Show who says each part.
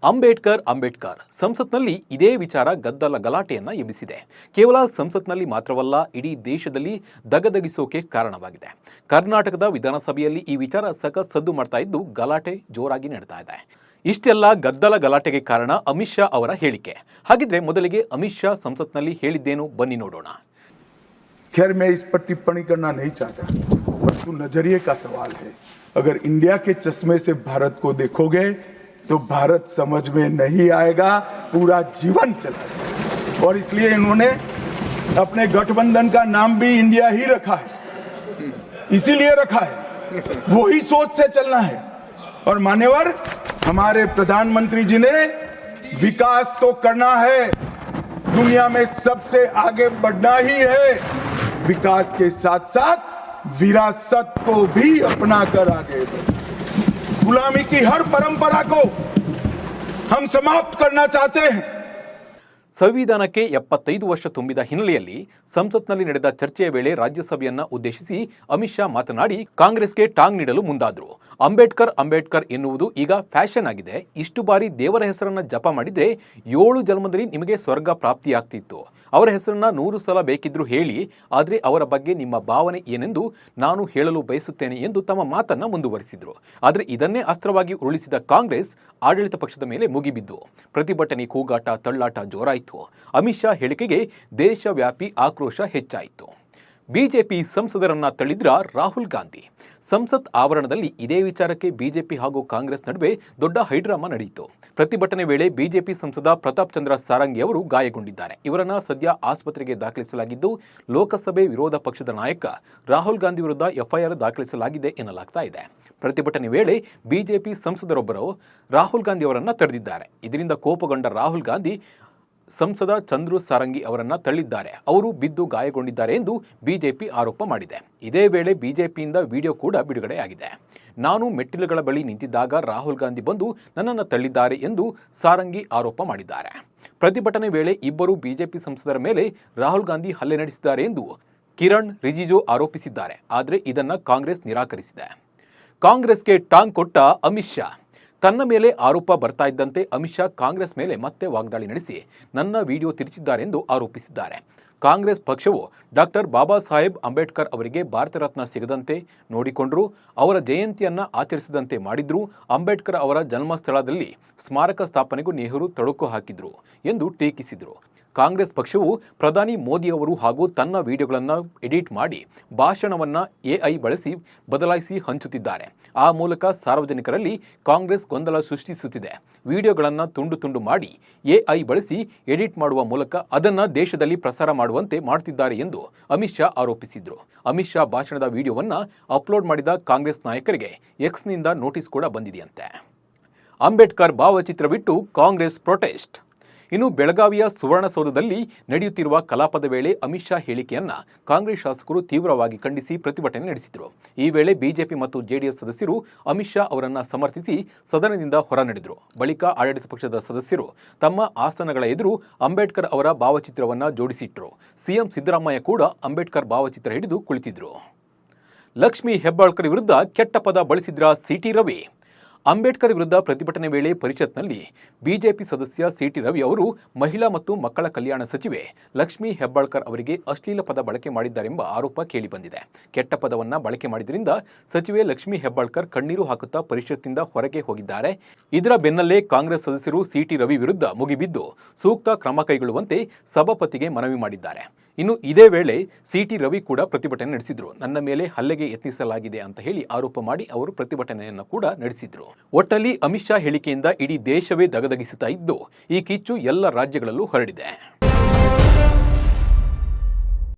Speaker 1: ಅಂಬೇಡ್ಕರ್ ಸಂಸತ್ನಲ್ಲಿ ಇದೇ ವಿಚಾರ ಗದ್ದಲ ಗಲಾಟೆಯನ್ನ ಎಬ್ಬಿಸಿದೆ. ಕೇವಲ ಸಂಸತ್ನಲ್ಲಿ ಮಾತ್ರವಲ್ಲ, ಇಡೀ ದೇಶದಲ್ಲಿ ದಗದಗಿಸೋಕೆ ಕಾರಣವಾಗಿದೆ. ಕರ್ನಾಟಕದ ವಿಧಾನಸಭೆಯಲ್ಲಿ ಈ ವಿಚಾರ ಸಖತ್ ಸದ್ದು ಮಾಡ್ತಾ ಇದ್ದು ಗಲಾಟೆ ಜೋರಾಗಿ ನಡೀತಾ ಇದೆ. ಇಷ್ಟೆಲ್ಲ ಗದ್ದಲ ಗಲಾಟೆಗೆ ಕಾರಣ ಅಮಿತ್ ಶಾ ಅವರ ಹೇಳಿಕೆ. ಹಾಗಿದ್ರೆ ಮೊದಲಿಗೆ ಅಮಿತ್ ಶಾ ಸಂಸತ್ನಲ್ಲಿ ಹೇಳಿದ್ದೇನು ಬನ್ನಿ ನೋಡೋಣ.
Speaker 2: खैर मैं इस पर टिप्पणी करना नहीं चाहता, परंतु नजरिए का सवाल है. अगर इंडिया के चश्मे से भारत को देखोगे तो भारत समझ में नहीं आएगा, पूरा जीवन चला जाएगा. और इसलिए इन्होंने अपने गठबंधन का नाम भी इंडिया ही रखा है. इसीलिए रखा है, वही सोच से चलना है. और मान्यवर हमारे प्रधानमंत्री जी ने विकास तो करना है, दुनिया में सबसे आगे बढ़ना ही है. विकास के साथ साथ विरासत को भी अपना कर आगे बढ़े. गुलामी की हर परंपरा को हम समाप्त करना चाहते हैं.
Speaker 1: ಸಂವಿಧಾನಕ್ಕೆ 75 ವರ್ಷ ತುಂಬಿದ ಹಿನ್ನೆಲೆಯಲ್ಲಿ ಸಂಸತ್ನಲ್ಲಿ ನಡೆದ ಚರ್ಚೆಯ ವೇಳೆ ರಾಜ್ಯಸಭೆಯನ್ನ ಉದ್ದೇಶಿಸಿ ಅಮಿತ್ ಶಾ ಮಾತನಾಡಿ ಕಾಂಗ್ರೆಸ್ಗೆ ಟಾಂಗ್ ನೀಡಲು ಮುಂದಾದ್ರು. ಅಂಬೇಡ್ಕರ್ ಎನ್ನುವುದು ಈಗ ಫ್ಯಾಷನ್ ಆಗಿದೆ. ಇಷ್ಟು ಬಾರಿ ದೇವರ ಹೆಸರನ್ನ ಜಪ ಮಾಡಿದ್ರೆ 7 ಜನ್ಮದಲ್ಲಿ ನಿಮಗೆ ಸ್ವರ್ಗ ಪ್ರಾಪ್ತಿಯಾಗ್ತಿತ್ತು. ಅವರ ಹೆಸರನ್ನ 100 ಸಲ ಬೇಕಿದ್ರು ಹೇಳಿ, ಆದರೆ ಅವರ ಬಗ್ಗೆ ನಿಮ್ಮ ಭಾವನೆ ಏನೆಂದು ನಾನು ಹೇಳಲು ಬಯಸುತ್ತೇನೆ ಎಂದು ತಮ್ಮ ಮಾತನ್ನ ಮುಂದುವರಿಸಿದ್ರು. ಆದರೆ ಇದನ್ನೇ ಅಸ್ತ್ರವಾಗಿ ಉರುಳಿಸಿದ ಕಾಂಗ್ರೆಸ್ ಆಡಳಿತ ಪಕ್ಷದ ಮೇಲೆ ಮುಗಿಬಿದ್ದು ಪ್ರತಿಭಟನೆ, ಕೂಗಾಟ, ತಳ್ಳಾಟ ಜೋರಾಯಿತು. ಅಮಿತ್ ಶಾ ಹೇಳಿಕೆಗೆ ದೇಶವ್ಯಾಪಿ ಆಕ್ರೋಶ ಹೆಚ್ಚಾಯಿತು. ಬಿಜೆಪಿ ಸಂಸದರನ್ನ ತಳ್ಳಿದ್ರ ರಾಹುಲ್ ಗಾಂಧಿ. ಸಂಸತ್ ಆವರಣದಲ್ಲಿ ಇದೇ ವಿಚಾರಕ್ಕೆ ಬಿಜೆಪಿ ಹಾಗೂ ಕಾಂಗ್ರೆಸ್ ನಡುವೆ ದೊಡ್ಡ ಹೈಡ್ರಾಮಾ ನಡೆಯಿತು. ಪ್ರತಿಭಟನೆ ವೇಳೆ ಬಿಜೆಪಿ ಸಂಸದ ಪ್ರತಾಪ್ ಚಂದ್ರ ಸಾರಂಗಿ ಅವರು ಗಾಯಗೊಂಡಿದ್ದಾರೆ. ಇವರನ್ನ ಸದ್ಯ ಆಸ್ಪತ್ರೆಗೆ ದಾಖಲಿಸಲಾಗಿದ್ದು, ಲೋಕಸಭೆ ವಿರೋಧ ಪಕ್ಷದ ನಾಯಕ ರಾಹುಲ್ ಗಾಂಧಿ ವಿರುದ್ಧ ಎಫ್ಐಆರ್ ದಾಖಲಿಸಲಾಗಿದೆ ಎನ್ನಲಾಗ್ತಾ ಇದೆ. ಪ್ರತಿಭಟನೆ ವೇಳೆ ಬಿಜೆಪಿ ಸಂಸದರೊಬ್ಬರು ರಾಹುಲ್ ಗಾಂಧಿ ಅವರನ್ನ ತಡೆದಿದ್ದಾರೆ. ಇದರಿಂದ ಕೋಪಗೊಂಡ ರಾಹುಲ್ ಗಾಂಧಿ ಸಂಸದ ಚಂದ್ರು ಸಾರಂಗಿ ಅವರನ್ನ ತಳ್ಳಿದ್ದಾರೆ. ಅವರು ಬಿದ್ದು ಗಾಯಗೊಂಡಿದ್ದಾರೆ ಎಂದು ಬಿಜೆಪಿ ಆರೋಪ ಮಾಡಿದೆ. ಇದೇ ವೇಳೆ ಬಿಜೆಪಿಯಿಂದ ವಿಡಿಯೋ ಕೂಡ ಬಿಡುಗಡೆಯಾಗಿದೆ. ನಾನು ಮೆಟ್ಟಿಲುಗಳ ಬಳಿ ನಿಂತಿದ್ದಾಗ ರಾಹುಲ್ ಗಾಂಧಿ ಬಂದು ನನ್ನನ್ನು ತಳ್ಳಿದ್ದಾರೆ ಎಂದು ಸಾರಂಗಿ ಆರೋಪ ಮಾಡಿದ್ದಾರೆ. ಪ್ರತಿಭಟನೆ ವೇಳೆ ಇಬ್ಬರು ಬಿಜೆಪಿ ಸಂಸದರ ಮೇಲೆ ರಾಹುಲ್ ಗಾಂಧಿ ಹಲ್ಲೆ ನಡೆಸಿದ್ದಾರೆ ಎಂದು ಕಿರಣ್ ರಿಜಿಜು ಆರೋಪಿಸಿದ್ದಾರೆ. ಆದರೆ ಇದನ್ನ ಕಾಂಗ್ರೆಸ್ ನಿರಾಕರಿಸಿದೆ. ಕಾಂಗ್ರೆಸ್ಗೆ ಟಾಂಗ್ ಕೊಟ್ಟ ಅಮಿತ್ ಶಾ. ತನ್ನ ಮೇಲೆ ಆರೋಪ ಬರ್ತಾ ಇದ್ದಂತೆ ಅಮಿತ್ ಶಾ ಕಾಂಗ್ರೆಸ್ ಮೇಲೆ ಮತ್ತೆ ವಾಗ್ದಾಳಿ ನಡೆಸಿ ನನ್ನ ವಿಡಿಯೋ ತಿರುಚಿದ್ದಾರೆ ಎಂದು ಆರೋಪಿಸಿದ್ದಾರೆ. ಕಾಂಗ್ರೆಸ್ ಪಕ್ಷವು ಡಾಕ್ಟರ್ ಬಾಬಾ ಸಾಹೇಬ್ ಅಂಬೇಡ್ಕರ್ ಅವರಿಗೆ ಭಾರತ ರತ್ನ ಸಿಗದಂತೆ ನೋಡಿಕೊಂಡ್ರು, ಅವರ ಜಯಂತಿಯನ್ನ ಆಚರಿಸದಂತೆ ಮಾಡಿದ್ರು, ಅಂಬೇಡ್ಕರ್ ಅವರ ಜನ್ಮಸ್ಥಳದಲ್ಲಿ ಸ್ಮಾರಕ ಸ್ಥಾಪನೆಗೂ ನೆಹರು ತಳುಕು ಹಾಕಿದ್ರು ಎಂದು ಟೀಕಿಸಿದರು. ಕಾಂಗ್ರೆಸ್ ಪಕ್ಷವು ಪ್ರಧಾನಿ ಮೋದಿ ಅವರು ಹಾಗೂ ತನ್ನ ವಿಡಿಯೋಗಳನ್ನು ಎಡಿಟ್ ಮಾಡಿ ಭಾಷಣವನ್ನ ಎಐ ಬಳಸಿ ಬದಲಾಯಿಸಿ ಹಂಚುತ್ತಿದ್ದಾರೆ. ಆ ಮೂಲಕ ಸಾರ್ವಜನಿಕರಲ್ಲಿ ಕಾಂಗ್ರೆಸ್ ಗೊಂದಲ ಸೃಷ್ಟಿಸುತ್ತಿದೆ. ವಿಡಿಯೋಗಳನ್ನು ತುಂಡು ತುಂಡು ಮಾಡಿ ಎಐ ಬಳಸಿ ಎಡಿಟ್ ಮಾಡುವ ಮೂಲಕ ಅದನ್ನ ದೇಶದಲ್ಲಿ ಪ್ರಸಾರ ಮಾಡುವಂತೆ ಮಾಡುತ್ತಿದ್ದಾರೆ ಎಂದು ಅಮಿತ್ ಶಾ ಆರೋಪಿಸಿದ್ರು. ಅಮಿತ್ ಶಾ ಭಾಷಣದ ವಿಡಿಯೋವನ್ನ ಅಪ್ಲೋಡ್ ಮಾಡಿದ ಕಾಂಗ್ರೆಸ್ ನಾಯಕರಿಗೆ ಎಕ್ಸ್ನಿಂದ ನೋಟಿಸ್ ಕೂಡ ಬಂದಿದೆಯಂತೆ. ಅಂಬೇಡ್ಕರ್ ಭಾವಚಿತ್ರವಿಟ್ಟು ಕಾಂಗ್ರೆಸ್ ಪ್ರೊಟೆಸ್ಟ್. ಇನ್ನು ಬೆಳಗಾವಿಯ ಸುವರ್ಣಸೌಧದಲ್ಲಿ ನಡೆಯುತ್ತಿರುವ ಕಲಾಪದ ವೇಳೆ ಅಮಿತ್ ಶಾ ಹೇಳಿಕೆಯನ್ನ ಕಾಂಗ್ರೆಸ್ ಶಾಸಕರು ತೀವ್ರವಾಗಿ ಖಂಡಿಸಿ ಪ್ರತಿಭಟನೆ ನಡೆಸಿದರು. ಈ ವೇಳೆ ಬಿಜೆಪಿ ಮತ್ತು ಜೆಡಿಎಸ್ ಸದಸ್ಯರು ಅಮಿತ್ ಶಾ ಅವರನ್ನ ಸಮರ್ಥಿಸಿ ಸದನದಿಂದ ಹೊರ ನಡೆದರು. ಬಳಿಕ ಆಡಳಿತ ಪಕ್ಷದ ಸದಸ್ಯರು ತಮ್ಮ ಆಸನಗಳ ಎದುರು ಅಂಬೇಡ್ಕರ್ ಅವರ ಭಾವಚಿತ್ರವನ್ನ ಜೋಡಿಸಿಟ್ಟರು. ಸಿಎಂ ಸಿದ್ದರಾಮಯ್ಯ ಕೂಡ ಅಂಬೇಡ್ಕರ್ ಭಾವಚಿತ್ರ ಹಿಡಿದು ಕುಳಿತಿದ್ರು. ಲಕ್ಷ್ಮೀ ಹೆಬ್ಬಾಳ್ಕರ್ ವಿರುದ್ಧ ಕೆಟ್ಟ ಪದ ಬಳಸಿದ್ರ ಸಿಟಿ ರವಿ. ಅಂಬೇಡ್ಕರ್ ವಿರುದ್ಧ ಪ್ರತಿಭಟನೆ ವೇಳೆ ಪರಿಷತ್ನಲ್ಲಿ ಬಿಜೆಪಿ ಸದಸ್ಯ ಸಿಟಿ ರವಿ ಅವರು ಮಹಿಳಾ ಮತ್ತು ಮಕ್ಕಳ ಕಲ್ಯಾಣ ಸಚಿವೆ ಲಕ್ಷ್ಮೀ ಹೆಬ್ಬಾಳ್ಕರ್ ಅವರಿಗೆ ಅಶ್ಲೀಲ ಪದ ಬಳಕೆ ಮಾಡಿದ್ದಾರೆಂಬ ಆರೋಪ ಕೇಳಿಬಂದಿದೆ. ಕೆಟ್ಟ ಪದವನ್ನ ಬಳಕೆ ಮಾಡಿದ್ದರಿಂದ ಸಚಿವೆ ಲಕ್ಷ್ಮೀ ಹೆಬ್ಬಾಳ್ಕರ್ ಕಣ್ಣೀರು ಹಾಕುತ್ತಾ ಪರಿಷತ್ನಿಂದ ಹೊರಗೆ ಹೋಗಿದ್ದಾರೆ. ಇದರ ಬೆನ್ನಲ್ಲೇ ಕಾಂಗ್ರೆಸ್ ಸದಸ್ಯರು ಸಿಟಿ ರವಿ ವಿರುದ್ಧ ಮುಗಿಬಿದ್ದು ಸೂಕ್ತ ಕ್ರಮ ಕೈಗೊಳ್ಳುವಂತೆ ಸಭಾಪತಿಗೆ ಮನವಿ ಮಾಡಿದ್ದಾರೆ. ಇನ್ನು ಇದೇ ವೇಳೆ ಸಿಟಿ ರವಿ ಕೂಡ ಪ್ರತಿಭಟನೆ ನಡೆಸಿದ್ರು. ನನ್ನ ಮೇಲೆ ಹಲ್ಲೆಗೆ ಯತ್ನಿಸಲಾಗಿದೆ ಅಂತ ಹೇಳಿ ಆರೋಪ ಮಾಡಿ ಅವರು ಪ್ರತಿಭಟನೆಯನ್ನು ಕೂಡ ನಡೆಸಿದ್ರು. ಒಟ್ಟಲ್ಲಿ ಅಮಿತ್ ಶಾ ಹೇಳಿಕೆಯಿಂದ ಇಡೀ ದೇಶವೇ ದಗದಗಿಸುತ್ತಾ ಇದ್ದು ಈ ಕಿಚ್ಚು ಎಲ್ಲ ರಾಜ್ಯಗಳಲ್ಲೂ ಹರಡಿದೆ.